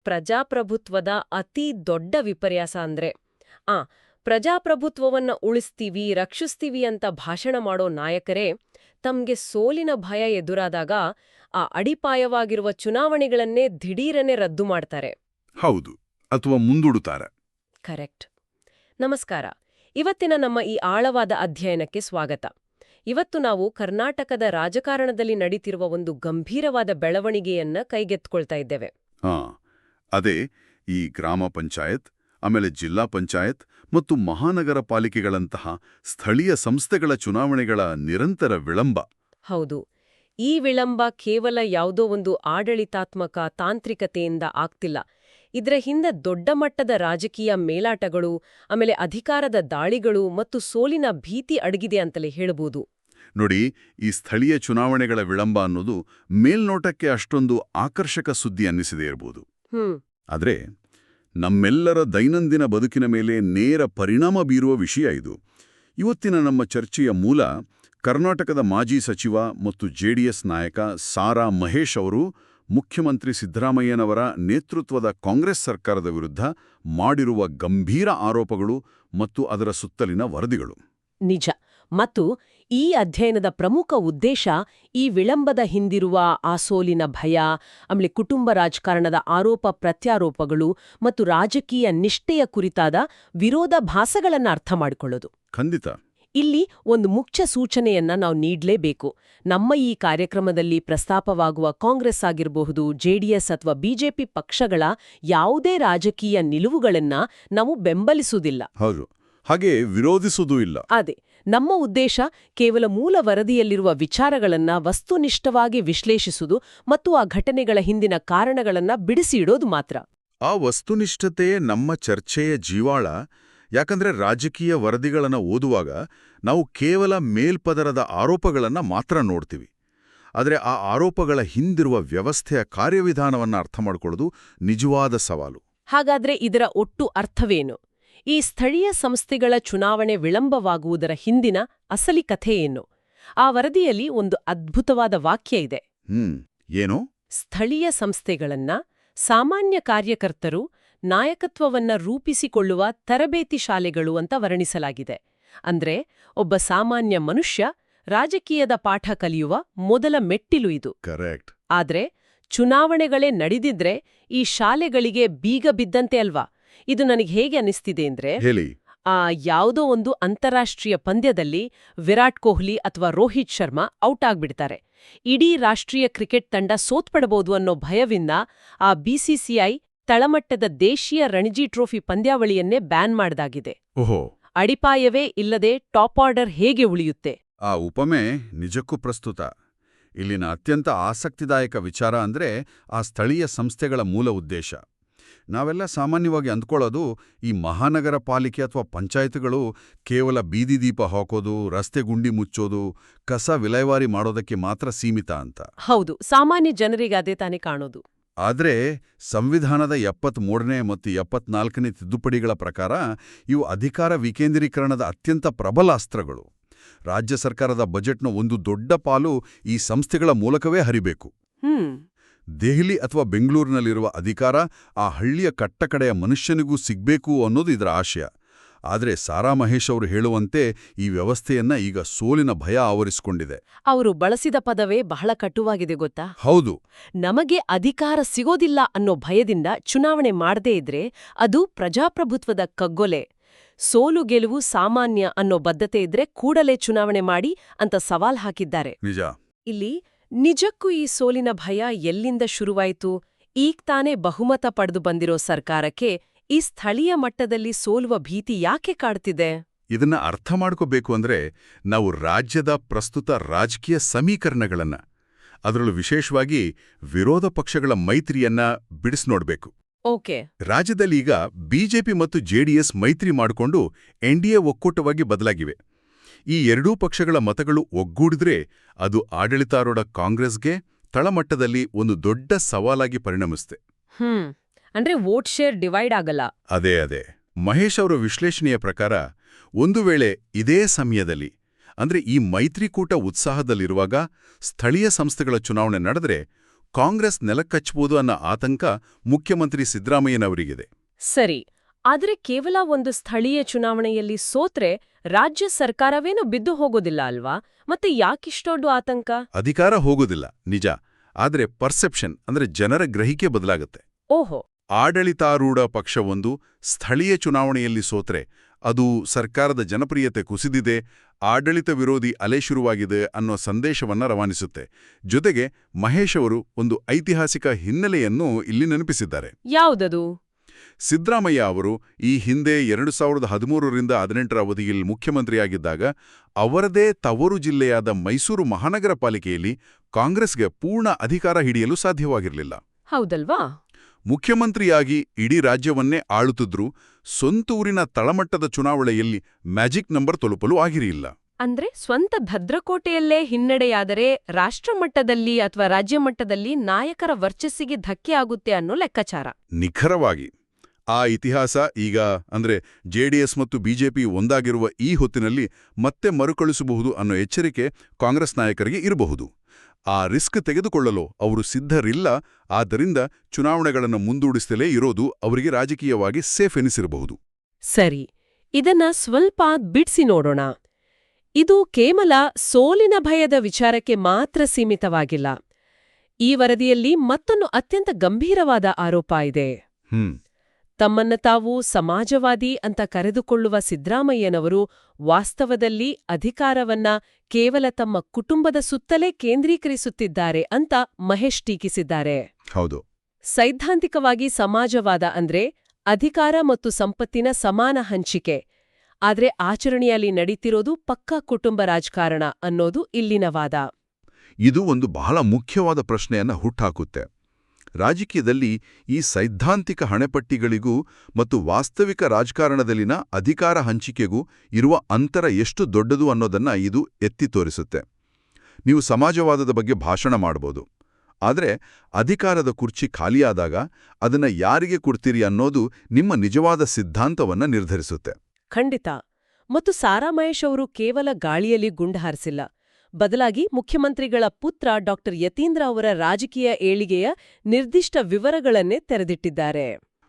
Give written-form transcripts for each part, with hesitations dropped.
ಪ್ರಜಾಪ್ರಭುತ್ವದ ಅತಿ ದೊಡ್ಡ ವಿಪರ್ಯಾಸ ಅಂದ್ರೆ ಆ ಪ್ರಜಾಪ್ರಭುತ್ವವನ್ನ ಉಳಿಸ್ತೀವಿ ರಕ್ಷಿಸ್ತೀವಿ ಅಂತ ಭಾಷಣ ಮಾಡೋ ನಾಯಕರೇ ತಮ್ಗೆ ಸೋಲಿನ ಭಯ ಎದುರಾದಾಗ ಆ ಅಡಿಪಾಯವಾಗಿರುವ ಚುನಾವಣೆಗಳನ್ನೇ ದಿಢೀರನೆ ರದ್ದು ಮಾಡ್ತಾರೆ. ಹೌದು, ಅಥವಾ ಮುಂದೂಡುತ್ತಾರೆ. ಕರೆಕ್ಟ್. ನಮಸ್ಕಾರ. ಇವತ್ತಿನ ನಮ್ಮ ಈ ಆಳವಾದ ಅಧ್ಯಯನಕ್ಕೆ ಸ್ವಾಗತ. ಇವತ್ತು ನಾವು ಕರ್ನಾಟಕದ ರಾಜಕಾರಣದಲ್ಲಿ ನಡೀತಿರುವ ಒಂದು ಗಂಭೀರವಾದ ಬೆಳವಣಿಗೆಯನ್ನ ಕೈಗೆತ್ಕೊಳ್ತಾ ಇದ್ದೇವೆ. ಅದೇ ಈ ಗ್ರಾಮ ಪಂಚಾಯತ್, ಆಮೇಲೆ ಜಿಲ್ಲಾ ಪಂಚಾಯತ್ ಮತ್ತು ಮಹಾನಗರ ಪಾಲಿಕೆಗಳಂತಹ ಸ್ಥಳೀಯ ಸಂಸ್ಥೆಗಳ ಚುನಾವಣೆಗಳ ನಿರಂತರ ವಿಳಂಬ. ಹೌದು. ಈ ವಿಳಂಬ ಕೇವಲ ಯಾವುದೋ ಒಂದು ಆಡಳಿತಾತ್ಮಕ ತಾಂತ್ರಿಕತೆಯಿಂದ ಆಗ್ತಿಲ್ಲ. ಇದರ ಹಿಂದೆ ದೊಡ್ಡ ಮಟ್ಟದ ರಾಜಕೀಯ ಮೇಲಾಟಗಳು, ಆಮೇಲೆ ಅಧಿಕಾರದ ದಾಳಿಗಳು ಮತ್ತು ಸೋಲಿನ ಭೀತಿ ಅಡಗಿದೆ ಅಂತಲೇ ಹೇಳಬಹುದು. ನೋಡಿ, ಈ ಸ್ಥಳೀಯ ಚುನಾವಣೆಗಳ ವಿಳಂಬ ಅನ್ನೋದು ಮೇಲ್ನೋಟಕ್ಕೆ ಅಷ್ಟೊಂದು ಆಕರ್ಷಕ ಸುದ್ದಿ ಅನ್ನಿಸದೇ ಇರಬಹುದು. ಆದರೆ ನಮ್ಮೆಲ್ಲರ ದೈನಂದಿನ ಬದುಕಿನ ಮೇಲೆ ನೇರ ಪರಿಣಾಮ ಬೀರುವ ವಿಷಯ ಇದು. ಇವತ್ತಿನ ನಮ್ಮ ಚರ್ಚೆಯ ಮೂಲ ಕರ್ನಾಟಕದ ಮಾಜಿ ಸಚಿವ ಮತ್ತು ಜೆಡಿಎಸ್ ನಾಯಕ ಸಾರಾ ಮಹೇಶ್ ಅವರು ಮುಖ್ಯಮಂತ್ರಿ ಸಿದ್ದರಾಮಯ್ಯನವರ ನೇತೃತ್ವದ ಕಾಂಗ್ರೆಸ್ ಸರ್ಕಾರದ ವಿರುದ್ಧ ಮಾಡಿರುವ ಗಂಭೀರ ಆರೋಪಗಳು ಮತ್ತು ಅದರ ಸುತ್ತಲಿನ ವರದಿಗಳು. ನಿಜ. ಮತ್ತು ಈ ಅಧ್ಯಯನದ ಪ್ರಮುಖ ಉದ್ದೇಶ ಈ ವಿಳಂಬದ ಹಿಂದಿರುವ ಆ ಸೋಲಿನ ಭಯ, ಆಮೇಲೆ ಕುಟುಂಬ ರಾಜಕಾರಣದ ಆರೋಪ ಪ್ರತ್ಯಾರೋಪಗಳು ಮತ್ತು ರಾಜಕೀಯ ನಿಷ್ಠೆಯ ಕುರಿತಾದ ವಿರೋಧಾಭಾಸಗಳನ್ನು ಅರ್ಥ ಮಾಡಿಕೊಳ್ಳೋದು. ಖಂಡಿತ. ಇಲ್ಲಿ ಒಂದು ಮುಖ್ಯ ಸೂಚನೆಯನ್ನ ನಾವು ನೀಡಲೇಬೇಕು. ನಮ್ಮ ಈ ಕಾರ್ಯಕ್ರಮದಲ್ಲಿ ಪ್ರಸ್ತಾಪವಾಗುವ ಕಾಂಗ್ರೆಸ್ ಆಗಿರಬಹುದು, ಜೆಡಿಎಸ್ ಅಥವಾ ಬಿಜೆಪಿ ಪಕ್ಷಗಳ ಯಾವುದೇ ರಾಜಕೀಯ ನಿಲುವುಗಳನ್ನ ನಾವು ಬೆಂಬಲಿಸುವುದಿಲ್ಲ. ಹೌದು, ಹಾಗೆ ವಿರೋಧಿಸುವುದೂ ಇಲ್ಲ. ಅದೇ ನಮ್ಮ ಉದ್ದೇಶ ಕೇವಲ ಮೂಲ ವರದಿಯಲ್ಲಿರುವ ವಿಚಾರಗಳನ್ನ ವಸ್ತುನಿಷ್ಠವಾಗಿ ವಿಶ್ಲೇಷಿಸುವುದು ಮತ್ತು ಆ ಘಟನೆಗಳ ಹಿಂದಿನ ಕಾರಣಗಳನ್ನ ಬಿಡಿಸಿಡೋದು ಮಾತ್ರ. ಆ ವಸ್ತುನಿಷ್ಠತೆಯೇ ನಮ್ಮ ಚರ್ಚೆಯ ಜೀವಾಳ. ಯಾಕಂದ್ರೆ ರಾಜಕೀಯ ವರದಿಗಳನ್ನು ಓದುವಾಗ ನಾವು ಕೇವಲ ಮೇಲ್ಪದರದ ಆರೋಪಗಳನ್ನು ಮಾತ್ರ ನೋಡ್ತೀವಿ. ಆದರೆ ಆ ಆರೋಪಗಳ ಹಿಂದಿರುವ ವ್ಯವಸ್ಥೆಯ ಕಾರ್ಯವಿಧಾನವನ್ನು ಅರ್ಥ ಮಾಡಿಕೊಳ್ಳೋದು ನಿಜವಾದ ಸವಾಲು. ಹಾಗಾದ್ರೆ ಇದರ ಒಟ್ಟು ಅರ್ಥವೇನು? ಈ ಸ್ಥಳೀಯ ಸಂಸ್ಥೆಗಳ ಚುನಾವಣೆ ವಿಳಂಬವಾಗುವುದರ ಹಿಂದಿನ ಅಸಲಿ ಕಥೆ ಏನು? ಆ ವರದಿಯಲ್ಲಿ ಒಂದು ಅದ್ಭುತವಾದ ವಾಕ್ಯ ಇದೆ. ಏನು? ಸ್ಥಳೀಯ ಸಂಸ್ಥೆಗಳನ್ನ ಸಾಮಾನ್ಯ ಕಾರ್ಯಕರ್ತರು ನಾಯಕತ್ವವನ್ನ ರೂಪಿಸಿಕೊಳ್ಳುವ ತರಬೇತಿ ಶಾಲೆಗಳು ಅಂತ ವರ್ಣಿಸಲಾಗಿದೆ. ಅಂದ್ರೆ ಒಬ್ಬ ಸಾಮಾನ್ಯ ಮನುಷ್ಯ ರಾಜಕೀಯದ ಪಾಠ ಕಲಿಯುವ ಮೊದಲ ಮೆಟ್ಟಿಲು ಇದು. ಕರೆಕ್ಟ್. ಆದ್ರೆ ಚುನಾವಣೆಗಳೇ ನಡೆದಿದ್ರೆ ಈ ಶಾಲೆಗಳಿಗೆ ಬೀಗ ಬಿದ್ದಂತೆ ಅಲ್ವಾ? ಇದು ನನಗೆ ಹೇಗೆ ಅನಿಸ್ತಿದೆ ಅಂದ್ರೆ, ಯಾವುದೋ ಒಂದು ಅಂತಾರಾಷ್ಟ್ರೀಯ ಪಂದ್ಯದಲ್ಲಿ ವಿರಾಟ್ ಕೊಹ್ಲಿ ಅಥವಾ ರೋಹಿತ್ ಶರ್ಮಾ ಔಟ್ ಆಗ್ಬಿಡ್ತಾರೆ. ಇಡೀ ರಾಷ್ಟ್ರೀಯ ಕ್ರಿಕೆಟ್ ತಂಡ ಸೋತ್ಪಡಬಹುದು ಅನ್ನೋ ಭಯವಿಂದ ಆ ಬಿಸಿಸಿಐ ತಳಮಟ್ಟದ ದೇಶೀಯ ರಣಜಿ ಟ್ರೋಫಿ ಪಂದ್ಯಾವಳಿಯನ್ನೇ ಬ್ಯಾನ್ ಮಾಡ್ದಾಗಿದೆ. ಅಡಿಪಾಯವೇ ಇಲ್ಲದೆ ಟಾಪ್ ಆರ್ಡರ್ ಹೇಗೆ ಉಳಿಯುತ್ತೆ? ಆ ಉಪಮೆ ನಿಜಕ್ಕೂ ಪ್ರಸ್ತುತ. ಇಲ್ಲಿನ ಅತ್ಯಂತ ಆಸಕ್ತಿದಾಯಕ ವಿಚಾರ ಅಂದ್ರೆ ಆ ಸ್ಥಳೀಯ ಸಂಸ್ಥೆಗಳ ಮೂಲ ಉದ್ದೇಶ. ನಾವೆಲ್ಲ ಸಾಮಾನ್ಯವಾಗಿ ಅಂದ್ಕೊಳ್ಳೋದು ಈ ಮಹಾನಗರ ಪಾಲಿಕೆ ಅಥವಾ ಪಂಚಾಯತ್ಗಳು ಕೇವಲ ಬೀದಿ ದೀಪ ಹಾಕೋದು, ರಸ್ತೆ ಗುಂಡಿ ಮುಚ್ಚೋದು, ಕಸ ವಿಲೇವಾರಿ ಮಾಡೋದಕ್ಕೆ ಮಾತ್ರ ಸೀಮಿತ ಅಂತ. ಹೌದು, ಸಾಮಾನ್ಯ ಜನರಿಗೆ ಅದೇ ತಾನೇ ಕಾಣೋದು. ಆದರೆ ಸಂವಿಧಾನದ 73ನೇ ಮತ್ತು 74ನೇ ತಿದ್ದುಪಡಿಗಳ ಪ್ರಕಾರ ಇವು ಅಧಿಕಾರ ವಿಕೇಂದ್ರೀಕರಣದ ಅತ್ಯಂತ ಪ್ರಬಲ ಅಸ್ತ್ರಗಳು. ರಾಜ್ಯ ಸರ್ಕಾರದ ಬಜೆಟ್ನ ಒಂದು ದೊಡ್ಡ ಪಾಲು ಈ ಸಂಸ್ಥೆಗಳ ಮೂಲಕವೇ ಹರಿಬೇಕು. ದೆಹಲಿ ಅಥವಾ ಬೆಂಗಳೂರಿನಲ್ಲಿರುವ ಅಧಿಕಾರ ಆ ಹಳ್ಳಿಯ ಕಟ್ಟಕಡೆಯ ಮನುಷ್ಯನಿಗೂ ಸಿಗ್ಬೇಕು ಅನ್ನೋದು ಇದರ ಆಶಯ. ಆದರೆ ಸಾರಾ ಮಹೇಶ್ ಅವರು ಹೇಳುವಂತೆ ಈ ವ್ಯವಸ್ಥೆಯನ್ನ ಈಗ ಸೋಲಿನ ಭಯ ಆವರಿಸಿಕೊಂಡಿದೆ. ಅವರು ಬಳಸಿದ ಪದವೇ ಬಹಳ ಕಟುವಾಗಿದೆ ಗೊತ್ತಾ? ಹೌದು. ನಮಗೆ ಅಧಿಕಾರ ಸಿಗೋದಿಲ್ಲ ಅನ್ನೋ ಭಯದಿಂದ ಚುನಾವಣೆ ಮಾಡದೇ ಇದ್ರೆ ಅದು ಪ್ರಜಾಪ್ರಭುತ್ವದ ಕಗ್ಗೊಲೆ. ಸೋಲು ಗೆಲುವು ಸಾಮಾನ್ಯ ಅನ್ನೋ ಬದ್ಧತೆ ಇದ್ರೆ ಕೂಡಲೇ ಚುನಾವಣೆ ಮಾಡಿ ಅಂತ ಸವಾಲ್ ಹಾಕಿದ್ದಾರೆ. ನಿಜ. ಇಲ್ಲಿ ನಿಜಕ್ಕೂ ಈ ಸೋಲಿನ ಭಯ ಎಲ್ಲಿಂದ ಶುರುವಾಯಿತು? ಈಗ ತಾನೇ ಬಹುಮತ ಪಡೆದು ಬಂದಿರೋ ಸರ್ಕಾರಕ್ಕೆ ಈ ಸ್ಥಳೀಯ ಮಟ್ಟದಲ್ಲಿ ಸೋಲುವ ಭೀತಿ ಯಾಕೆ ಕಾಡ್ತಿದೆ? ಇದನ್ನ ಅರ್ಥ ಮಾಡ್ಕೋಬೇಕು ಅಂದ್ರೆ ನಾವು ರಾಜ್ಯದ ಪ್ರಸ್ತುತ ರಾಜಕೀಯ ಸಮೀಕರಣಗಳನ್ನ, ಅದರಲ್ಲೂ ವಿಶೇಷವಾಗಿ ವಿರೋಧ ಪಕ್ಷಗಳ ಮೈತ್ರಿಯನ್ನ ಬಿಡಿಸ್ನೋಡ್ಬೇಕು. ಓಕೆ. ರಾಜ್ಯದಲ್ಲಿ ಈಗ ಬಿಜೆಪಿ ಮತ್ತು ಜೆಡಿಎಸ್ ಮೈತ್ರಿ ಮಾಡಿಕೊಂಡು ಎನ್ಡಿಎ ಒಕ್ಕೂಟವಾಗಿ ಬದಲಾಗಿವೆ. ಈ ಎರಡೂ ಪಕ್ಷಗಳ ಮತಗಳು ಒಗ್ಗೂಡಿದ್ರೆ ಅದು ಆಡಳಿತಾರೂಢ ಕಾಂಗ್ರೆಸ್ಗೆ ತಳಮಟ್ಟದಲ್ಲಿ ಒಂದು ದೊಡ್ಡ ಸವಾಲಾಗಿ ಪರಿಣಮಿಸುತ್ತೆ. ಅಂದ್ರೆ ವೋಟ್ ಶೇರ್ ಡಿವೈಡ್ ಆಗಲ್ಲ. ಅದೇ ಮಹೇಶ್ ಅವರ ವಿಶ್ಲೇಷಣೆಯ ಪ್ರಕಾರ ಒಂದು ವೇಳೆ ಇದೇ ಸಮಯದಲ್ಲಿ ಅಂದ್ರೆ ಈ ಮೈತ್ರಿಕೂಟ ಉತ್ಸಾಹದಲ್ಲಿರುವಾಗ ಸ್ಥಳೀಯ ಸಂಸ್ಥೆಗಳ ಚುನಾವಣೆ ನಡೆದ್ರೆ ಕಾಂಗ್ರೆಸ್ ನೆಲಕ್ಕಚ್ಚಬಹುದು ಅನ್ನೋ ಆತಂಕ ಮುಖ್ಯಮಂತ್ರಿ ಸಿದ್ದರಾಮಯ್ಯನವರಿಗಿದೆ. ಸರಿ, ಆದ್ರೆ ಕೇವಲ ಒಂದು ಸ್ಥಳೀಯ ಚುನಾವಣೆಯಲ್ಲಿ ಸೋತ್ರೆ ರಾಜ್ಯ ಸರ್ಕಾರವೇನು ಬಿದ್ದು ಹೋಗೋದಿಲ್ಲ ಅಲ್ವಾ? ಮತ್ತೆ ಯಾಕಿಷ್ಟೊಂದು ಆತಂಕ? ಅಧಿಕಾರ ಹೋಗೋದಿಲ್ಲ ನಿಜ, ಆದ್ರೆ ಪರ್ಸೆಪ್ಷನ್ ಅಂದ್ರೆ ಜನರ ಗ್ರಹಿಕೆ ಬದಲಾಗುತ್ತೆ. ಓಹೋ. ಆಡಳಿತಾರೂಢ ಪಕ್ಷವೊಂದು ಸ್ಥಳೀಯ ಚುನಾವಣೆಯಲ್ಲಿ ಸೋತ್ರೆ ಅದು ಸರ್ಕಾರದ ಜನಪ್ರಿಯತೆ ಕುಸಿದಿದೆ, ಆಡಳಿತ ವಿರೋಧಿ ಅಲೆ ಶುರುವಾಗಿದೆ ಅನ್ನೋ ಸಂದೇಶವನ್ನ ರವಾನಿಸುತ್ತೆ. ಜೊತೆಗೆ ಮಹೇಶ್ ಅವರು ಒಂದು ಐತಿಹಾಸಿಕ ಹಿನ್ನೆಲೆಯನ್ನು ಇಲ್ಲಿ ನೆನಪಿಸಿದ್ದಾರೆ. ಯಾವುದದು? ಸಿದ್ದರಾಮಯ್ಯ ಅವರು ಈ ಹಿಂದೆ 2013ರಿಂದ 2018ರ ಅವಧಿಯಲ್ಲಿ ಮುಖ್ಯಮಂತ್ರಿಯಾಗಿದ್ದಾಗ ಅವರದೇ ತವರು ಜಿಲ್ಲೆಯಾದ ಮೈಸೂರು ಮಹಾನಗರ ಪಾಲಿಕೆಯಲ್ಲಿ ಕಾಂಗ್ರೆಸ್ಗೆ ಪೂರ್ಣ ಅಧಿಕಾರ ಹಿಡಿಯಲು ಸಾಧ್ಯವಾಗಿರಲಿಲ್ಲ. ಹೌದಲ್ವಾ? ಮುಖ್ಯಮಂತ್ರಿಯಾಗಿ ಇಡೀ ರಾಜ್ಯವನ್ನೇ ಆಳುತ್ತಿದ್ರೂ ಸ್ವಂತೂರಿನ ತಳಮಟ್ಟದ ಚುನಾವಣೆಯಲ್ಲಿ ಮ್ಯಾಜಿಕ್ ನಂಬರ್ ತಲುಪಲು ಆಗಿರಲಿಲ್ಲ. ಅಂದ್ರೆ ಸ್ವಂತ ಭದ್ರಕೋಟೆಯಲ್ಲೇ ಹಿನ್ನಡೆಯಾದರೆ ರಾಷ್ಟ್ರಮಟ್ಟದಲ್ಲಿ ಅಥವಾ ರಾಜ್ಯ ಮಟ್ಟದಲ್ಲಿ ನಾಯಕರ ವರ್ಚಸ್ಸಿಗೆ ಧಕ್ಕೆ ಆಗುತ್ತೆ ಅನ್ನೋ ಲೆಕ್ಕಾಚಾರ. ನಿಖರವಾಗಿ ಆ ಇತಿಹಾಸ ಈಗ ಅಂದ್ರೆ ಜೆಡಿಎಸ್ ಮತ್ತು ಬಿಜೆಪಿ ಒಂದಾಗಿರುವ ಈ ಹೊತ್ತಿನಲ್ಲಿ ಮತ್ತೆ ಮರುಕಳಿಸಬಹುದು ಅನ್ನೋ ಎಚ್ಚರಿಕೆ ಕಾಂಗ್ರೆಸ್ ನಾಯಕರಿಗೆ ಇರಬಹುದು. ಆ ರಿಸ್ಕ್ ತೆಗೆದುಕೊಳ್ಳಲು ಅವರು ಸಿದ್ಧರಿಲ್ಲ. ಆದ್ದರಿಂದ ಚುನಾವಣೆಗಳನ್ನು ಮುಂದೂಡಿಸಲೇ ಇರೋದು ಅವರಿಗೆ ರಾಜಕೀಯವಾಗಿ ಸೇಫ್ ಎನಿಸಿರಬಹುದು. ಸರಿ, ಇದನ್ನ ಸ್ವಲ್ಪ ಬಿಡ್ಸಿ ನೋಡೋಣ. ಇದು ಕೇವಲ ಸೋಲಿನ ಭಯದ ವಿಚಾರಕ್ಕೆ ಮಾತ್ರ ಸೀಮಿತವಾಗಿಲ್ಲ. ಈ ವರದಿಯಲ್ಲಿ ಮತ್ತೊಂದು ಅತ್ಯಂತ ಗಂಭೀರವಾದ ಆರೋಪ ಇದೆ. ತಮ್ಮನ್ನ ತಾವು ಸಮಾಜವಾದಿ ಅಂತ ಕರೆದುಕೊಳ್ಳುವ ಸಿದ್ದರಾಮಯ್ಯನವರು ವಾಸ್ತವದಲ್ಲಿ ಅಧಿಕಾರವನ್ನ ಕೇವಲ ತಮ್ಮ ಕುಟುಂಬದ ಸುತ್ತಲೇ ಕೇಂದ್ರೀಕರಿಸುತ್ತಿದ್ದಾರೆ ಅಂತ ಮಹೇಶ್ ಟೀಕಿಸಿದ್ದಾರೆ. ಹೌದು. ಸೈದ್ಧಾಂತಿಕವಾಗಿ ಸಮಾಜವಾದ ಅಂದ್ರೆ ಅಧಿಕಾರ ಮತ್ತು ಸಂಪತ್ತಿನ ಸಮಾನ ಹಂಚಿಕೆ. ಆದ್ರೆ ಆಚರಣೆಯಲ್ಲಿ ನಡೀತಿರೋದು ಪಕ್ಕಾ ಕುಟುಂಬ ರಾಜಕಾರಣ ಅನ್ನೋದು ಇಲ್ಲಿನ ವಾದ. ಇದು ಒಂದು ಬಹಳ ಮುಖ್ಯವಾದ ಪ್ರಶ್ನೆಯನ್ನ ಹುಟ್ಟಾಕುತ್ತೆ. ರಾಜಕೀಯದಲ್ಲಿ ಈ ಸೈದ್ಧಾಂತಿಕ ಹಣೆಪಟ್ಟಿಗಳಿಗೂ ಮತ್ತು ವಾಸ್ತವಿಕ ರಾಜಕಾರಣದಲ್ಲಿನ ಅಧಿಕಾರ ಹಂಚಿಕೆಗೂ ಇರುವ ಅಂತರ ಎಷ್ಟು ದೊಡ್ಡದು ಅನ್ನೋದನ್ನ ಇದು ಎತ್ತಿ ತೋರಿಸುತ್ತೆ. ನೀವು ಸಮಾಜವಾದದ ಬಗ್ಗೆ ಭಾಷಣ ಮಾಡಬಹುದು, ಆದರೆ ಅಧಿಕಾರದ ಕುರ್ಚಿ ಖಾಲಿಯಾದಾಗ ಅದನ್ನ ಯಾರಿಗೆ ಕೊಡ್ತೀರಿ ಅನ್ನೋದು ನಿಮ್ಮ ನಿಜವಾದ ಸಿದ್ಧಾಂತವನ್ನ ನಿರ್ಧರಿಸುತ್ತೆ. ಖಂಡಿತ. ಮತ್ತು ಸಾರಾ ಮಹೇಶ್ ಅವರು ಕೇವಲ ಗಾಳಿಯಲ್ಲಿ ಗುಂಡು ಹಾರಿಸಿಲ್ಲ. ಬದಲಾಗಿ ಮುಖ್ಯಮಂತ್ರಿಗಳ ಪುತ್ರ ಡಾ ಯತೀಂದ್ರ ಅವರ ರಾಜಕೀಯ ಏಳಿಗೆಯ ನಿರ್ದಿಷ್ಟ ವಿವರಗಳನ್ನೇ ತೆರೆದಿಟ್ಟಿದ್ದಾರೆ.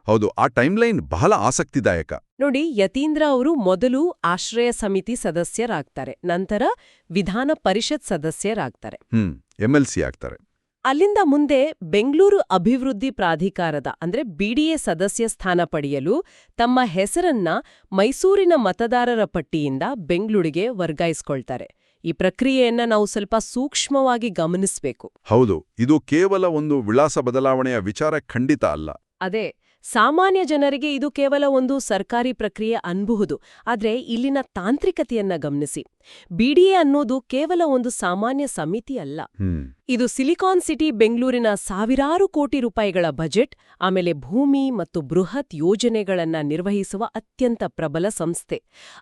ಹೌದು, ಆ ಟೈಮ್ಲೈನ್ ಬಹಳ ಆಸಕ್ತಿದಾಯಕ. ನೋಡಿ, ಯತೀಂದ್ರ ಅವರು ಮೊದಲು ಆಶ್ರಯ ಸಮಿತಿ ಸದಸ್ಯರಾಗ್ತಾರೆ, ನಂತರ ವಿಧಾನ ಪರಿಷತ್ ಸದಸ್ಯರಾಗ್ತಾರೆ, MLC ಆಗ್ತಾರೆ. ಅಲ್ಲಿಂದ ಮುಂದೆ ಬೆಂಗಳೂರು ಅಭಿವೃದ್ಧಿ ಪ್ರಾಧಿಕಾರದ ಅಂದ್ರೆ BDA ಸದಸ್ಯ ಸ್ಥಾನ ಪಡೆಯಲು ತಮ್ಮ ಹೆಸರನ್ನ ಮೈಸೂರಿನ ಮತದಾರರ ಪಟ್ಟಿಯಿಂದ ಬೆಂಗಳೂರಿಗೆ ವರ್ಗಾಯಿಸ್ಕೊಳ್ತಾರೆ. ಈ ಪ್ರಕ್ರಿಯೆಯನ್ನ ನಾವು ಸ್ವಲ್ಪ ಸೂಕ್ಷ್ಮವಾಗಿ ಗಮನಿಸಬೇಕು. ಹೌದು, ಇದು ಕೇವಲ ಒಂದು ವಿಳಾಸ ಬದಲಾವಣೆಯ ವಿಚಾರ ಖಂಡಿತ ಅಲ್ಲ. ಅದೇ, ಸಾಮಾನ್ಯ ಜನರಿಗೆ ಇದು ಕೇವಲ ಒಂದು ಸರ್ಕಾರಿ ಪ್ರಕ್ರಿಯೆ ಅನ್ಬಹುದು. ಆದ್ರೆ ಇಲ್ಲಿನ ತಾಂತ್ರಿಕತೆಯನ್ನ ಗಮನಿಸಿ. BDA ಅನ್ನೋದು ಕೇವಲ ಒಂದು ಸಾಮಾನ್ಯ ಸಮಿತಿ ಅಲ್ಲ. ಇದು ಸಿಲಿಕಾನ್ ಸಿಟಿ ಬೆಂಗಳೂರಿನ ಸಾವಿರಾರು ಕೋಟಿ ರೂಪಾಯಿಗಳ ಬಜೆಟ್, ಆಮೇಲೆ ಭೂಮಿ ಮತ್ತು ಬೃಹತ್ ಯೋಜನೆಗಳನ್ನ ನಿರ್ವಹಿಸುವ ಅತ್ಯಂತ ಪ್ರಬಲ ಸಂಸ್ಥೆ.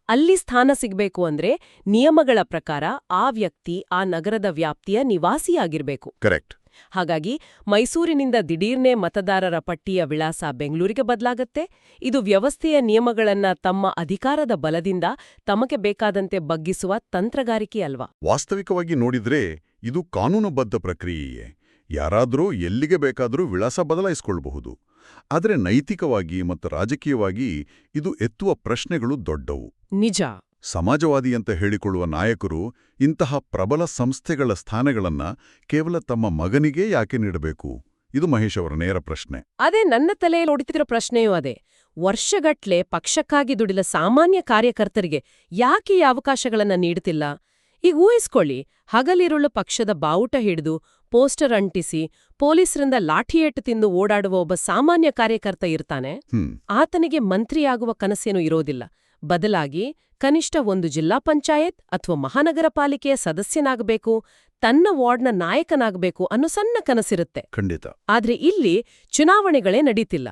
ಅಲ್ಲಿ ಸ್ಥಾನ ಸಿಗಬೇಕು ಅಂದ್ರೆ ನಿಯಮಗಳ ಪ್ರಕಾರ ಆ ವ್ಯಕ್ತಿ ಆ ನಗರದ ವ್ಯಾಪ್ತಿಯ ನಿವಾಸಿಯಾಗಿರ್ಬೇಕು. ಕರೆಕ್ಟ್. ಹಾಗಾಗಿ ಮೈಸೂರಿನಿಂದ ದಿಢೀರ್ನೆ ಮತದಾರರ ಪಟ್ಟಿಯ ವಿಳಾಸ ಬೆಂಗಳೂರಿಗೆ ಬದಲಾಗತ್ತೆ. ಇದು ವ್ಯವಸ್ಥೆಯ ನಿಯಮಗಳನ್ನ ತಮ್ಮ ಅಧಿಕಾರದ ಬಲದಿಂದ ತಮಗೆ ಬೇಕಾದಂತೆ ಬಗ್ಗಿಸುವ ತಂತ್ರಗಾರಿಕೆ ಅಲ್ವಾ? ವಾಸ್ತವಿಕವಾಗಿ ನೋಡಿದ್ರೆ ಇದು ಕಾನೂನುಬದ್ಧ ಪ್ರಕ್ರಿಯೆಯೇ. ಯಾರಾದರೂ ಎಲ್ಲಿಗೆ ಬೇಕಾದರೂ ವಿಳಾಸ ಬದಲಾಯಿಸಿಕೊಳ್ಳಬಹುದು. ಆದರೆ ನೈತಿಕವಾಗಿ ಮತ್ತು ರಾಜಕೀಯವಾಗಿ ಇದು ಎತ್ತುವ ಪ್ರಶ್ನೆಗಳು ದೊಡ್ಡವು. ನಿಜ. ಸಮಾಜವಾದಿ ಅಂತ ಹೇಳಿಕೊಳ್ಳುವ ನಾಯಕರು ಇಂತಹ ಪ್ರಬಲ ಸಂಸ್ಥೆಗಳ ಸ್ಥಾನಗಳನ್ನ ಕೇವಲ ತಮ್ಮ ಮಗನಿಗೇ ಯಾಕೆ ನೀಡಬೇಕು? ಇದು ಮಹೇಶ್ ಅವರ ನೇರ ಪ್ರಶ್ನೆ. ಅದೇ ನನ್ನ ತಲೆಯಲ್ಲಿ ಓಡುತ್ತಿರೋ ಪ್ರಶ್ನೆಯೂ ಅದೇ. ವರ್ಷಗಟ್ಲೆ ಪಕ್ಷಕ್ಕಾಗಿ ದುಡಿದ ಸಾಮಾನ್ಯ ಕಾರ್ಯಕರ್ತರಿಗೆ ಯಾಕೆ ಈ ಅವಕಾಶಗಳನ್ನ ನೀಡುತ್ತಿಲ್ಲ? ಈಗ ಊಹಿಸ್ಕೊಳ್ಳಿ, ಹಗಲಿರುಳು ಪಕ್ಷದ ಬಾವುಟ ಹಿಡಿದು ಪೋಸ್ಟರ್ ಅಂಟಿಸಿ ಪೊಲೀಸರಿಂದ ಲಾಠಿಯೇಟು ತಿಂದು ಓಡಾಡುವ ಒಬ್ಬ ಸಾಮಾನ್ಯ ಕಾರ್ಯಕರ್ತ ಇರ್ತಾನೆ. ಆತನಿಗೆ ಮಂತ್ರಿಯಾಗುವ ಕನಸೇನೂ ಇರೋದಿಲ್ಲ. ಬದಲಾಗಿ ಕನಿಷ್ಠ ಒಂದು ಜಿಲ್ಲಾ ಪಂಚಾಯತ್ ಅಥವಾ ಮಹಾನಗರ ಪಾಲಿಕೆಯ ಸದಸ್ಯನಾಗಬೇಕು, ತನ್ನ ವಾರ್ಡ್ನ ನಾಯಕನಾಗಬೇಕು ಅನ್ನೋ ಸಣ್ಣ ಕನಸಿರುತ್ತೆ. ಖಂಡಿತ. ಆದ್ರೆ ಇಲ್ಲಿ ಚುನಾವಣೆಗಳೇ ನಡೀತಿಲ್ಲ.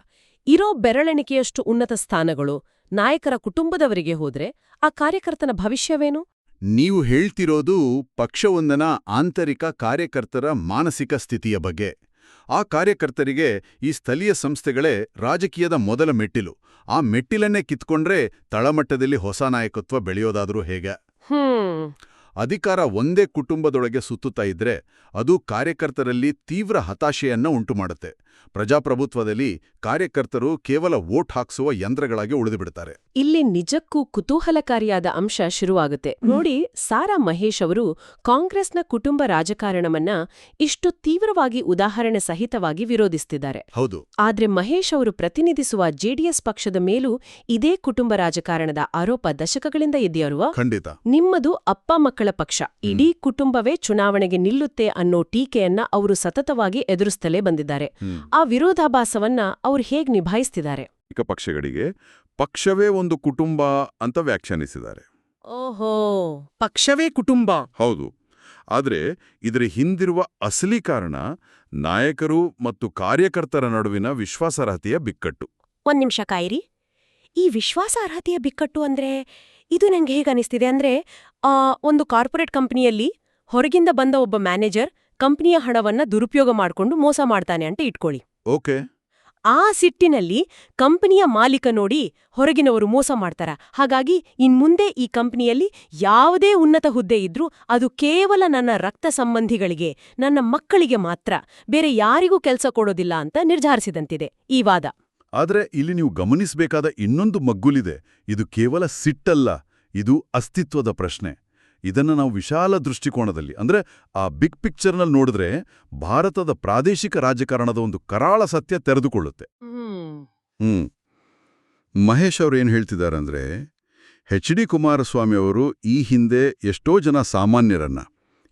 ಇರೋ ಬೆರಳೆಣಿಕೆಯಷ್ಟು ಉನ್ನತ ಸ್ಥಾನಗಳು ನಾಯಕರ ಕುಟುಂಬದವರಿಗೆ ಹೋದ್ರೆ ಆ ಕಾರ್ಯಕರ್ತನ ಭವಿಷ್ಯವೇನು? ನೀವು ಹೇಳ್ತಿರೋದು ಪಕ್ಷವೊಂದನ ಆಂತರಿಕ ಕಾರ್ಯಕರ್ತರ ಮಾನಸಿಕ ಸ್ಥಿತಿಯ ಬಗ್ಗೆ. ಆ ಕಾರ್ಯಕರ್ತರಿಗೆ ಈ ಸ್ಥಳೀಯ ಸಂಸ್ಥೆಗಳೇ ರಾಜಕೀಯದ ಮೊದಲ ಮೆಟ್ಟಿಲು. ಆ ಮೆಟ್ಟಿಲನ್ನೇ ಕಿತ್ಕೊಂಡ್ರೆ ತಳಮಟ್ಟದಲ್ಲಿ ಹೊಸ ನಾಯಕತ್ವ ಬೆಳೆಯೋದಾದ್ರೂ ಹೇಗೆ? ಅಧಿಕಾರ ಒಂದೇ ಕುಟುಂಬದೊಳಗೆ ಸುತ್ತುತ್ತಾ ಇದ್ರೆ ಅದು ಕಾರ್ಯಕರ್ತರಲ್ಲಿ ತೀವ್ರ ಹತಾಶೆಯನ್ನ ಉಂಟುಮಾಡುತ್ತೆ. ಪ್ರಜಾಪ್ರಭುತ್ವದಲ್ಲಿ ಕಾರ್ಯಕರ್ತರು ಕೇವಲ ವೋಟ್ ಹಾಕ್ಸುವ ಯಂತ್ರಗಳಾಗಿ ಉಳಿದುಬಿಡ್ತಾರೆ. ಇಲ್ಲಿ ನಿಜಕ್ಕೂ ಕುತೂಹಲಕಾರಿಯಾದ ಅಂಶ ಶುರುವಾಗುತ್ತೆ ನೋಡಿ. ಸಾರಾ ಮಹೇಶ್ ಅವರು ಕಾಂಗ್ರೆಸ್ನ ಕುಟುಂಬ ರಾಜಕಾರಣವನ್ನ ಇಷ್ಟು ತೀವ್ರವಾಗಿ ಉದಾಹರಣೆ ಸಹಿತವಾಗಿ ವಿರೋಧಿಸ್ತಿದ್ದಾರೆ. ಹೌದು. ಆದ್ರೆ ಮಹೇಶ್ ಅವರು ಪ್ರತಿನಿಧಿಸುವ ಜೆಡಿಎಸ್ ಪಕ್ಷದ ಮೇಲೂ ಇದೇ ಕುಟುಂಬ ರಾಜಕಾರಣದ ಆರೋಪ ದಶಕಗಳಿಂದ ಇದೆಯಲ್ವಾ? ಖಂಡಿತ. ನಿಮ್ಮದು ಅಪ್ಪ ಮಕ್ಕಳ ಪಕ್ಷ, ಇಡೀ ಕುಟುಂಬವೇ ಚುನಾವಣೆಗೆ ನಿಲ್ಲುತ್ತೆ ಅನ್ನೋ ಟೀಕೆಯನ್ನ ಅವರು ಸತತವಾಗಿ ಎದುರಿಸ್ತಲೇ ಬಂದಿದ್ದಾರೆ. ಆ ವಿರೋಧಾಭಾಸವನ್ನ ಅವ್ರು ಹೇಗ್ ನಿಭಾಯಿಸ್ತಿದ್ದಾರೆ? ಪಕ್ಷಗಳಿಗೆ ಪಕ್ಷವೇ ಒಂದು ಕುಟುಂಬ ಅಂತ ವ್ಯಾಖ್ಯಾನಿಸಿದ್ದಾರೆ. ಓಹೋ, ಪಕ್ಷವೇ ಕುಟುಂಬ. ಹೌದು. ಆದ್ರೆ ಇದರ ಹಿಂದಿರುವ ಅಸಲಿ ಕಾರಣ ನಾಯಕರು ಮತ್ತು ಕಾರ್ಯಕರ್ತರ ನಡುವಿನ ವಿಶ್ವಾಸಾರ್ಹತೆಯ ಬಿಕ್ಕಟ್ಟು. ಒಂದ್ ನಿಮಿಷ ಕಾಯಿರಿ. ಈ ವಿಶ್ವಾಸಾರ್ಹತೆಯ ಬಿಕ್ಕಟ್ಟು ಅಂದ್ರೆ ಇದು ನಂಗೆ ಹೇಗನಿಸ್ತಿದೆ ಅಂದ್ರೆ, ಒಂದು ಕಾರ್ಪೊರೇಟ್ ಕಂಪನಿಯಲ್ಲಿ ಹೊರಗಿಂದ ಬಂದ ಒಬ್ಬ ಮ್ಯಾನೇಜರ್ ಕಂಪನಿಯ ಹಣವನ್ನ ದುರುಪಯೋಗ ಮಾಡ್ಕೊಂಡು ಮೋಸ ಮಾಡ್ತಾನೆ ಅಂತ ಇಟ್ಕೊಳ್ಳಿ. ಓಕೆ. ಆ ಸಿಟ್ಟಿನಲ್ಲಿ ಕಂಪನಿಯ ಮಾಲೀಕ ನೋಡಿ ಹೊರಗಿನವರು ಮೋಸ ಮಾಡ್ತಾರ, ಹಾಗಾಗಿ ಇನ್ಮುಂದೆ ಈ ಕಂಪನಿಯಲ್ಲಿ ಯಾವುದೇ ಉನ್ನತ ಹುದ್ದೆ ಇದ್ರೂ ಅದು ಕೇವಲ ನನ್ನ ರಕ್ತ ಸಂಬಂಧಿಗಳಿಗೆ, ನನ್ನ ಮಕ್ಕಳಿಗೆ ಮಾತ್ರ, ಬೇರೆ ಯಾರಿಗೂ ಕೆಲಸ ಕೊಡೋದಿಲ್ಲ ಅಂತ ನಿರ್ಧಾರಿಸಿದಂತಿದೆ ಈ ವಾದ. ಆದ್ರೆ ಇಲ್ಲಿ ನೀವು ಗಮನಿಸಬೇಕಾದ ಇನ್ನೊಂದು ಮಗ್ಗುಲಿದೆ. ಇದು ಕೇವಲ ಸಿಟ್ಟಲ್ಲ, ಇದು ಅಸ್ತಿತ್ವದ ಪ್ರಶ್ನೆ. ಇದನ್ನ ನಾವು ವಿಶಾಲ ದೃಷ್ಟಿಕೋನದಲ್ಲಿ ಅಂದ್ರೆ ಆ ಬಿಗ್ ಪಿಕ್ಚರ್ನಲ್ಲಿ ನೋಡಿದ್ರೆ ಭಾರತದ ಪ್ರಾದೇಶಿಕ ರಾಜಕಾರಣದ ಒಂದು ಕರಾಳ ಸತ್ಯ ತೆರೆದುಕೊಳ್ಳುತ್ತೆ. ಮಹೇಶ್ ಅವರು ಏನು ಹೇಳ್ತಿದ್ದಾರಂದ್ರೆ, ಎಚ್.ಡಿ. ಕುಮಾರಸ್ವಾಮಿ ಅವರು ಈ ಹಿಂದೆ ಎಷ್ಟೋ ಜನ ಸಾಮಾನ್ಯರನ್ನ,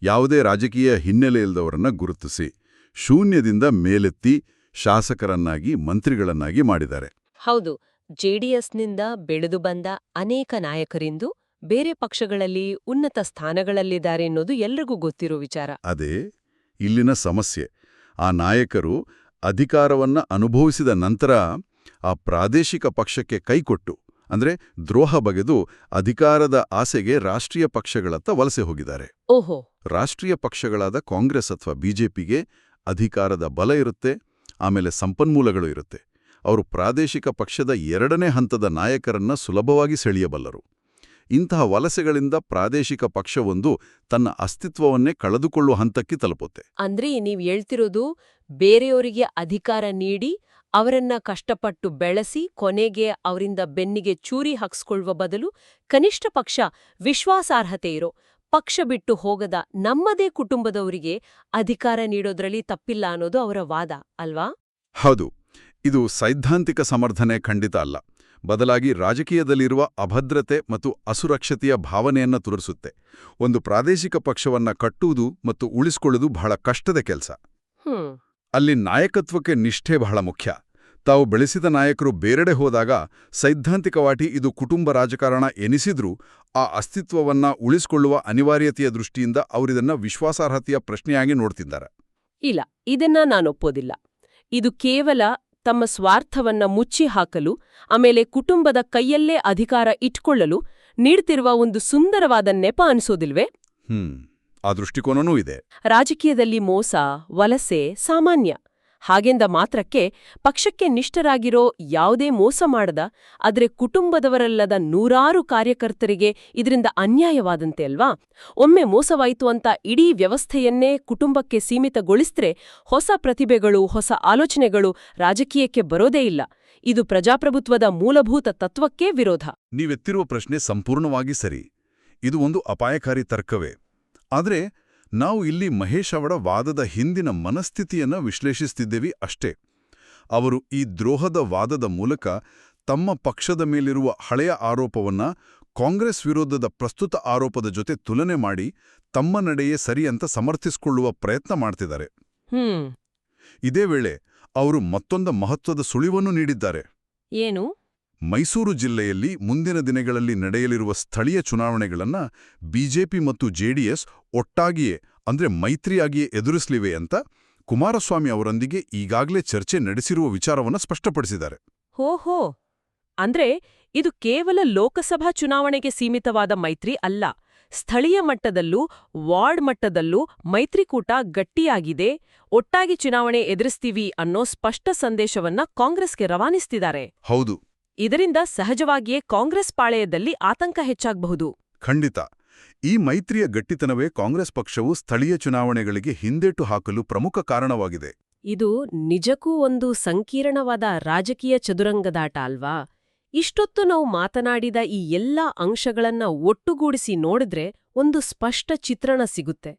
ಯಾವುದೇ ರಾಜಕೀಯ ಹಿನ್ನೆಲೆ ಇಲ್ಲದವರನ್ನ ಗುರುತಿಸಿ ಶೂನ್ಯದಿಂದ ಮೇಲೆತ್ತಿ ಶಾಸಕರನ್ನಾಗಿ ಮಂತ್ರಿಗಳನ್ನಾಗಿ ಮಾಡಿದ್ದಾರೆ. ಹೌದು. ಜೆಡಿಎಸ್ನಿಂದ ಬೆಳೆದು ಬಂದ ಅನೇಕ ನಾಯಕರಿಂದು ಬೇರೆ ಪಕ್ಷಗಳಲ್ಲಿ ಉನ್ನತ ಸ್ಥಾನಗಳಲ್ಲಿದ್ದಾರೆ ಅನ್ನೋದು ಎಲ್ರಿಗೂ ಗೊತ್ತಿರೋ ವಿಚಾರ. ಅದೇ ಇಲ್ಲಿನ ಸಮಸ್ಯೆ. ಆ ನಾಯಕರು ಅಧಿಕಾರವನ್ನ ಅನುಭವಿಸಿದ ನಂತರ ಆ ಪ್ರಾದೇಶಿಕ ಪಕ್ಷಕ್ಕೆ ಕೈಕೊಟ್ಟು ಅಂದ್ರೆ ದ್ರೋಹ ಬಗೆದು ಅಧಿಕಾರದ ಆಸೆಗೆ ರಾಷ್ಟ್ರೀಯ ಪಕ್ಷಗಳತ್ತ ವಲಸೆ ಹೋಗಿದ್ದಾರೆ. ಓಹೋ. ರಾಷ್ಟ್ರೀಯ ಪಕ್ಷಗಳಾದ ಕಾಂಗ್ರೆಸ್ ಅಥವಾ ಬಿಜೆಪಿಗೆ ಅಧಿಕಾರದ ಬಲ ಇರುತ್ತೆ, ಆಮೇಲೆ ಸಂಪನ್ಮೂಲಗಳು ಇರುತ್ತೆ. ಅವರು ಪ್ರಾದೇಶಿಕ ಪಕ್ಷದ ಎರಡನೇ ಹಂತದ ನಾಯಕರನ್ನ ಸುಲಭವಾಗಿ ಸೆಳೆಯಬಲ್ಲರು. ಇಂತಹ ವಲಸೆಗಳಿಂದ ಪ್ರಾದೇಶಿಕ ಪಕ್ಷವೊಂದು ತನ್ನ ಅಸ್ತಿತ್ವವನ್ನೇ ಕಳೆದುಕೊಳ್ಳುವ ಹಂತಕ್ಕೆ ತಲುಪುತ್ತೆ. ಅಂದ್ರೆ ನೀವ್ ಹೇಳ್ತಿರೋದು, ಬೇರೆಯವರಿಗೆ ಅಧಿಕಾರ ನೀಡಿ ಅವರನ್ನ ಕಷ್ಟಪಟ್ಟು ಬೆಳೆಸಿ ಕೊನೆಗೆ ಅವರಿಂದ ಬೆನ್ನಿಗೆ ಚೂರಿ ಹಾಕ್ಸ್ಕೊಳ್ಳುವ ಬದಲು ಕನಿಷ್ಠ ಪಕ್ಷ ವಿಶ್ವಾಸಾರ್ಹತೆ ಇರೋ ಪಕ್ಷ ಬಿಟ್ಟು ಹೋಗದ ನಮ್ಮದೇ ಕುಟುಂಬದವರಿಗೆ ಅಧಿಕಾರ ನೀಡೋದ್ರಲ್ಲಿ ತಪ್ಪಿಲ್ಲ ಅನ್ನೋದು ಅವರ ವಾದ ಅಲ್ವಾ? ಹೌದು. ಇದು ಸೈದ್ಧಾಂತಿಕ ಸಮರ್ಥನೆ ಖಂಡಿತ ಅಲ್ಲ. ಬದಲಾಗಿ ರಾಜಕೀಯದಲ್ಲಿರುವ ಅಭದ್ರತೆ ಮತ್ತು ಅಸುರಕ್ಷತೆಯ ಭಾವನೆಯನ್ನ ತೋರಿಸುತ್ತೆ. ಒಂದು ಪ್ರಾದೇಶಿಕ ಪಕ್ಷವನ್ನ ಕಟ್ಟುವುದು ಮತ್ತು ಉಳಿಸಿಕೊಳ್ಳುವುದು ಬಹಳ ಕಷ್ಟದ ಕೆಲಸ. ಅಲ್ಲಿ ನಾಯಕತ್ವಕ್ಕೆ ನಿಷ್ಠೆ ಬಹಳ ಮುಖ್ಯ. ತಾವು ಬೆಳೆಸಿದ ನಾಯಕರು ಬೇರೆಡೆ ಹೋದಾಗ ಸೈದ್ಧಾಂತಿಕವಾಗಿ ಇದು ಕುಟುಂಬ ರಾಜಕಾರಣ ಎನಿಸಿದ್ರೂ ಆ ಅಸ್ತಿತ್ವವನ್ನ ಉಳಿಸಿಕೊಳ್ಳುವ ಅನಿವಾರ್ಯತೆಯ ದೃಷ್ಟಿಯಿಂದ ಅವರಿದನ್ನ ವಿಶ್ವಾಸಾರ್ಹತೆಯ ಪ್ರಶ್ನೆಯಾಗಿ ನೋಡ್ತಿದ್ದಾರೆ. ಇಲ್ಲ, ಇದನ್ನ ನಾನೊಪ್ಪೋದಿಲ್ಲ. ಇದು ಕೇವಲ ತಮ್ಮ ಸ್ವಾರ್ಥವನ್ನ ಮುಚ್ಚಿ ಹಾಕಲು, ಆಮೇಲೆ ಕುಟುಂಬದ ಕೈಯಲ್ಲೇ ಅಧಿಕಾರ ಇಟ್ಕೊಳ್ಳಲು ನೀಡ್ತಿರುವ ಒಂದು ಸುಂದರವಾದ ನೆಪ ಅನಿಸೋದಿಲ್ವೇ? ಆ ದೃಷ್ಟಿಕೋನನೂ ಇದೆ. ರಾಜಕೀಯದಲ್ಲಿ ಮೋಸ, ವಲಸೆ ಸಾಮಾನ್ಯ. ಹಾಗೆಂದ ಮಾತ್ರಕ್ಕೆ ಪಕ್ಷಕ್ಕೆ ನಿಷ್ಠರಾಗಿರೋ ಯಾವುದೇ ಮೋಸ ಮಾಡದ, ಆದ್ರೆ ಕುಟುಂಬದವರಲ್ಲದ ನೂರಾರು ಕಾರ್ಯಕರ್ತರಿಗೆ ಇದರಿಂದ ಅನ್ಯಾಯವಾದಂತೆ ಅಲ್ವಾ? ಒಮ್ಮೆ ಮೋಸವಾಯಿತು ಅಂತ ಇಡೀ ವ್ಯವಸ್ಥೆಯನ್ನೇ ಕುಟುಂಬಕ್ಕೆ ಸೀಮಿತಗೊಳಿಸಿದ್ರೆ ಹೊಸ ಪ್ರತಿಭೆಗಳು, ಹೊಸ ಆಲೋಚನೆಗಳು ರಾಜಕೀಯಕ್ಕೆ ಬರೋದೇ ಇಲ್ಲ. ಇದು ಪ್ರಜಾಪ್ರಭುತ್ವದ ಮೂಲಭೂತ ತತ್ವಕ್ಕೇ ವಿರೋಧ. ನೀವೆತ್ತಿರುವ ಪ್ರಶ್ನೆ ಸಂಪೂರ್ಣವಾಗಿ ಸರಿ. ಇದು ಒಂದು ಅಪಾಯಕಾರಿ ತರ್ಕವೇ. ಆದ್ರೆ ನಾವು ಇಲ್ಲಿ ಮಹೇಶ್ ಅವರ ವಾದದ ಹಿಂದಿನ ಮನಸ್ಥಿತಿಯನ್ನ ವಿಶ್ಲೇಷಿಸುತ್ತಿದ್ದೇವೆ ಅಷ್ಟೇ. ಅವರು ಈ ದ್ರೋಹದ ವಾದದ ಮೂಲಕ ತಮ್ಮ ಪಕ್ಷದ ಮೇಲಿರುವ ಹಳೆಯ ಆರೋಪವನ್ನ ಕಾಂಗ್ರೆಸ್ ವಿರೋಧದ ಪ್ರಸ್ತುತ ಆರೋಪದ ಜೊತೆ ತುಲನೆ ಮಾಡಿ ತಮ್ಮ ನಡೆಯೇ ಸರಿ ಅಂತ ಸಮರ್ಥಿಸಿಕೊಳ್ಳುವ ಪ್ರಯತ್ನ ಮಾಡ್ತಿದ್ದಾರೆ. ಇದೇ ವೇಳೆ ಅವರು ಮತ್ತೊಂದು ಮಹತ್ವದ ಸುಳಿವನ್ನು ನೀಡಿದ್ದಾರೆ. ಏನು? ಮೈಸೂರು ಜಿಲ್ಲೆಯಲ್ಲಿ ಮುಂದಿನ ದಿನಗಳಲ್ಲಿ ನಡೆಯಲಿರುವ ಸ್ಥಳೀಯ ಚುನಾವಣೆಗಳನ್ನ ಬಿಜೆಪಿ ಮತ್ತು ಜೆಡಿಎಸ್ ಒಟ್ಟಾಗಿಯೇ ಅಂದ್ರೆ ಮೈತ್ರಿಯಾಗಿಯೇ ಎದುರಿಸಲಿವೆ ಅಂತ ಕುಮಾರಸ್ವಾಮಿ ಅವರೊಂದಿಗೆ ಈಗಾಗಲೇ ಚರ್ಚೆ ನಡೆಸಿರುವ ವಿಚಾರವನ್ನು ಸ್ಪಷ್ಟಪಡಿಸಿದ್ದಾರೆ. ಹೋ, ಅಂದ್ರೆ ಇದು ಕೇವಲ ಲೋಕಸಭಾ ಚುನಾವಣೆಗೆ ಸೀಮಿತವಾದ ಮೈತ್ರಿ ಅಲ್ಲ. ಸ್ಥಳೀಯ ಮಟ್ಟದಲ್ಲೂ ವಾರ್ಡ್ ಮಟ್ಟದಲ್ಲೂ ಮೈತ್ರಿಕೂಟ ಗಟ್ಟಿಯಾಗಿದೆ, ಒಟ್ಟಾಗಿ ಚುನಾವಣೆ ಎದುರಿಸ್ತೀವಿ ಅನ್ನೋ ಸ್ಪಷ್ಟ ಸಂದೇಶವನ್ನ ಕಾಂಗ್ರೆಸ್ಗೆ ರವಾನಿಸ್ತಿದ್ದಾರೆ. ಹೌದು. ಇದರಿಂದ ಸಹಜವಾಗಿಯೇ ಕಾಂಗ್ರೆಸ್ ಪಾಳೆಯದಲ್ಲಿ ಆತಂಕ ಹೆಚ್ಚಾಗಬಹುದು. ಖಂಡಿತ. ಈ ಮೈತ್ರಿಯ ಗಟ್ಟಿತನವೇ ಕಾಂಗ್ರೆಸ್ ಪಕ್ಷವು ಸ್ಥಳೀಯ ಚುನಾವಣೆಗಳಿಗೆ ಹಿಂದೇಟು ಹಾಕಲು ಪ್ರಮುಖ ಕಾರಣವಾಗಿದೆ. ಇದು ನಿಜಕ್ಕೂ ಒಂದು ಸಂಕೀರ್ಣವಾದ ರಾಜಕೀಯ ಚದುರಂಗದಾಟ ಅಲ್ವಾ? ಇಷ್ಟೊತ್ತು ನಾವು ಮಾತನಾಡಿದ ಈ ಎಲ್ಲಾ ಅಂಶಗಳನ್ನ ಒಟ್ಟುಗೂಡಿಸಿ ನೋಡಿದ್ರೆ ಒಂದು ಸ್ಪಷ್ಟ ಚಿತ್ರಣ ಸಿಗುತ್ತೆ.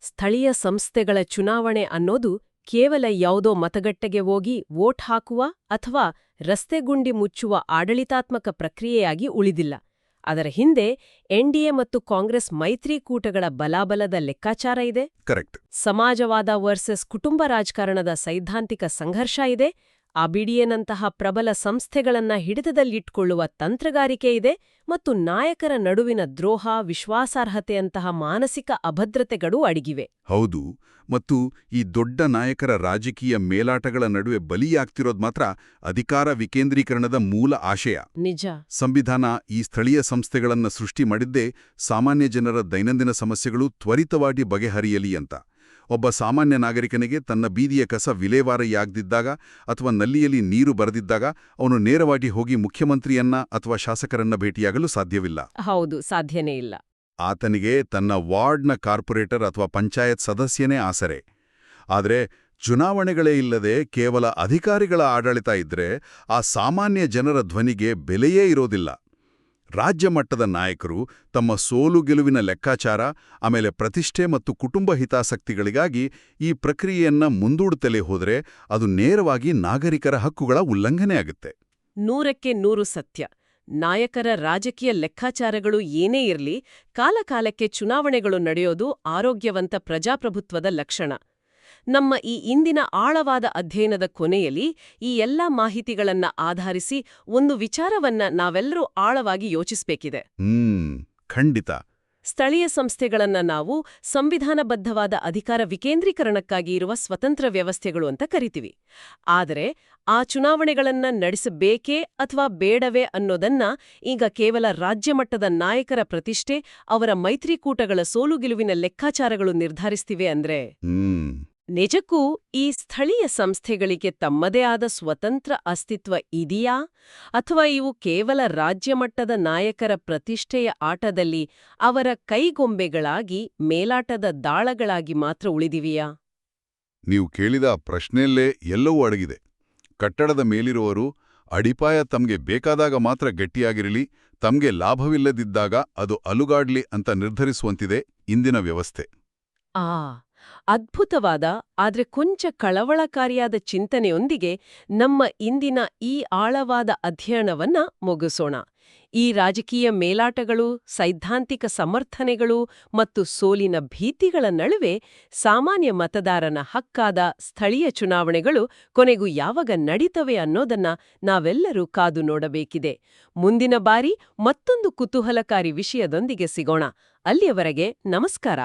ಸ್ಥಳೀಯ ಸಂಸ್ಥೆಗಳ ಚುನಾವಣೆ ಅನ್ನೋದು ಕೇವಲ ಯಾವುದೋ ಮತಗಟ್ಟೆಗೆ ಹೋಗಿ ವೋಟ್ ಹಾಕುವ ಅಥವಾ ರಸ್ತೆಗುಂಡಿ ಮುಚ್ಚುವ ಆಡಳಿತಾತ್ಮಕ ಪ್ರಕ್ರಿಯೆಯಾಗಿ ಉಳಿದಿಲ್ಲ. ಅದರ ಹಿಂದೆ ಎನ್ಡಿಎ ಮತ್ತು ಕಾಂಗ್ರೆಸ್ ಮೈತ್ರಿಕೂಟಗಳ ಬಲಾಬಲದ ಲೆಕ್ಕಾಚಾರ ಇದೆ. ಕರೆಕ್ಟ್. ಸಮಾಜವಾದ ವರ್ಸಸ್ ಕುಟುಂಬ ರಾಜಕಾರಣದ ಸೈದ್ಧಾಂತಿಕ ಸಂಘರ್ಷ ಇದೆ. ಅಬಿಡಿಎನಂತಹ ಪ್ರಬಲ ಸಂಸ್ಥೆಗಳನ್ನ ಹಿಡಿತದಲ್ಲಿಟ್ಕೊಳ್ಳುವ ತಂತ್ರಗಾರಿಕೆ ಇದೆ ಮತ್ತು ನಾಯಕರ ನಡುವಿನ ದ್ರೋಹ, ವಿಶ್ವಾಸಾರ್ಹತೆಯಂತಹ ಮಾನಸಿಕ ಅಭದ್ರತೆಗಳೂ ಅಡಗಿವೆ. ಹೌದು, ಮತ್ತು ಈ ದೊಡ್ಡ ನಾಯಕರ ರಾಜಕೀಯ ಮೇಲಾಟಗಳ ನಡುವೆ ಬಲಿಯಾಗ್ತಿರೋದು ಮಾತ್ರ ಅಧಿಕಾರ ವಿಕೇಂದ್ರೀಕರಣದ ಮೂಲ ಆಶಯ. ನಿಜ. ಸಂವಿಧಾನ ಈ ಸ್ಥಳೀಯ ಸಂಸ್ಥೆಗಳನ್ನ ಸೃಷ್ಟಿ ಮಾಡಿದ್ದೇ ಸಾಮಾನ್ಯ ಜನರ ದೈನಂದಿನ ಸಮಸ್ಯೆಗಳು ತ್ವರಿತವಾಗಿ ಬಗೆಹರಿಯಲಿ ಅಂತ. ಒಬ್ಬ ಸಾಮಾನ್ಯ ನಾಗರಿಕನಿಗೆ ತನ್ನ ಬೀದಿಯ ಕಸ ವಿಲೇವಾರಿಯಾಗದಿದ್ದಾಗ ಅಥವಾ ನಲ್ಲಿಯಲ್ಲಿ ನೀರು ಬರದಿದ್ದಾಗ ಅವನು ನೇರವಾಗಿ ಹೋಗಿ ಮುಖ್ಯಮಂತ್ರಿಯನ್ನ ಅಥವಾ ಶಾಸಕರನ್ನ ಭೇಟಿಯಾಗಲು ಸಾಧ್ಯವಿಲ್ಲ. ಹೌದು, ಸಾಧ್ಯನೇ ಇಲ್ಲ. ಆತನಿಗೆ ತನ್ನ ವಾರ್ಡ್ನ ಕಾರ್ಪೊರೇಟರ್ ಅಥವಾ ಪಂಚಾಯತ್ ಸದಸ್ಯನೇ ಆಸರೆ. ಆದರೆ ಚುನಾವಣೆಗಳೇ ಇಲ್ಲದೆ ಕೇವಲ ಅಧಿಕಾರಿಗಳ ಆಡಳಿತ ಇದ್ರೆ ಆ ಸಾಮಾನ್ಯ ಜನರ ಧ್ವನಿಗೆ ಬೆಲೆಯೇ ಇರೋದಿಲ್ಲ. ರಾಜ್ಯ ಮಟ್ಟದ ನಾಯಕರು ತಮ್ಮ ಸೋಲು ಗೆಲುವಿನ ಲೆಕ್ಕಾಚಾರ, ಆಮೇಲೆ ಪ್ರತಿಷ್ಠೆ ಮತ್ತು ಕುಟುಂಬ ಹಿತಾಸಕ್ತಿಗಳಿಗಾಗಿ ಈ ಪ್ರಕ್ರಿಯೆಯನ್ನ ಮುಂದೂಡುತ್ತಲೇ ಹೋದರೆ ಅದು ನೇರವಾಗಿ ನಾಗರಿಕರ ಹಕ್ಕುಗಳ ಉಲ್ಲಂಘನೆಯಾಗುತ್ತೆ. 100ಕ್ಕೆ 100 ಸತ್ಯ. ನಾಯಕರ ರಾಜಕೀಯ ಲೆಕ್ಕಾಚಾರಗಳು ಏನೇ ಇರಲಿ, ಕಾಲಕಾಲಕ್ಕೆ ಚುನಾವಣೆಗಳು ನಡೆಯೋದು ಆರೋಗ್ಯವಂತ ಪ್ರಜಾಪ್ರಭುತ್ವದ ಲಕ್ಷಣ. ನಮ್ಮ ಈ ಇಂದಿನ ಆಳವಾದ ಅಧ್ಯಯನದ ಕೊನೆಯಲ್ಲಿ ಈ ಎಲ್ಲಾ ಮಾಹಿತಿಗಳನ್ನ ಆಧರಿಸಿ ಒಂದು ವಿಚಾರವನ್ನ ನಾವೆಲ್ಲರೂ ಆಳವಾಗಿ ಯೋಚಿಸಬೇಕಿದೆ. ಖಂಡಿತ. ಸ್ಥಳೀಯ ಸಂಸ್ಥೆಗಳನ್ನ ನಾವು ಸಂವಿಧಾನಬದ್ಧವಾದ ಅಧಿಕಾರ ವಿಕೇಂದ್ರೀಕರಣಕ್ಕಾಗಿ ಇರುವ ಸ್ವತಂತ್ರ ವ್ಯವಸ್ಥೆಗಳು ಅಂತ ಕರಿತೀವಿ. ಆದರೆ ಆ ಚುನಾವಣೆಗಳನ್ನ ನಡೆಸಬೇಕೇ ಅಥವಾ ಬೇಡವೇ ಅನ್ನೋದನ್ನ ಈಗ ಕೇವಲ ರಾಜ್ಯಮಟ್ಟದ ನಾಯಕರ ಪ್ರತಿಷ್ಠೆ, ಅವರ ಮೈತ್ರಿಕೂಟಗಳ ಸೋಲುಗೆಲುವಿನ ಲೆಕ್ಕಾಚಾರಗಳು ನಿರ್ಧರಿಸ್ತಿವೆ ಅಂದ್ರೆ ನಿಜಕ್ಕೂ ಈ ಸ್ಥಳೀಯ ಸಂಸ್ಥೆಗಳಿಗೆ ತಮ್ಮದೇ ಆದ ಸ್ವತಂತ್ರ ಅಸ್ತಿತ್ವ ಇದೆಯಾ, ಅಥವಾ ಇವು ಕೇವಲ ರಾಜ್ಯಮಟ್ಟದ ನಾಯಕರ ಪ್ರತಿಷ್ಠೆಯ ಆಟದಲ್ಲಿ ಅವರ ಕೈಗೊಂಬೆಗಳಾಗಿ, ಮೇಲಾಟದ ದಾಳಗಳಾಗಿ ಮಾತ್ರ ಉಳಿದಿವೆಯಾ? ನೀವು ಕೇಳಿದ ಪ್ರಶ್ನೆಯಲ್ಲೇ ಎಲ್ಲವೂ ಅಡಗಿದೆ. ಕಟ್ಟಡದ ಮೇಲಿರುವವರು ಅಡಿಪಾಯ ತಮ್ಗೆ ಬೇಕಾದಾಗ ಮಾತ್ರ ಗಟ್ಟಿಯಾಗಿರಲಿ, ತಮ್ಗೆ ಲಾಭವಿಲ್ಲದಿದ್ದಾಗ ಅದು ಅಲುಗಾಡ್ಲಿ ಅಂತ ನಿರ್ಧರಿಸುವಂತಿದೆ ಇಂದಿನ ವ್ಯವಸ್ಥೆ. ಅದ್ಭುತವಾದ ಆದ್ರೆ ಕೊಂಚ ಕಳವಳಕಾರಿಯಾದ ಚಿಂತನೆಯೊಂದಿಗೆ ನಮ್ಮ ಇಂದಿನ ಈ ಆಳವಾದ ಅಧ್ಯಯನವನ್ನ ಮುಗಿಸೋಣ. ಈ ರಾಜಕೀಯ ಮೇಲಾಟಗಳು, ಸೈದ್ಧಾಂತಿಕ ಸಮರ್ಥನೆಗಳು ಮತ್ತು ಸೋಲಿನ ಭೀತಿಗಳ ನಡುವೆ ಸಾಮಾನ್ಯ ಮತದಾರನ ಹಕ್ಕಾದ ಸ್ಥಳೀಯ ಚುನಾವಣೆಗಳು ಕೊನೆಗೂ ಯಾವಾಗ ನಡೀತವೆ ಅನ್ನೋದನ್ನ ನಾವೆಲ್ಲರೂ ಕಾದು ನೋಡಬೇಕಿದೆ. ಮುಂದಿನ ಬಾರಿ ಮತ್ತೊಂದು ಕುತೂಹಲಕಾರಿ ವಿಷಯದೊಂದಿಗೆ ಸಿಗೋಣ. ಅಲ್ಲಿಯವರೆಗೆ ನಮಸ್ಕಾರ.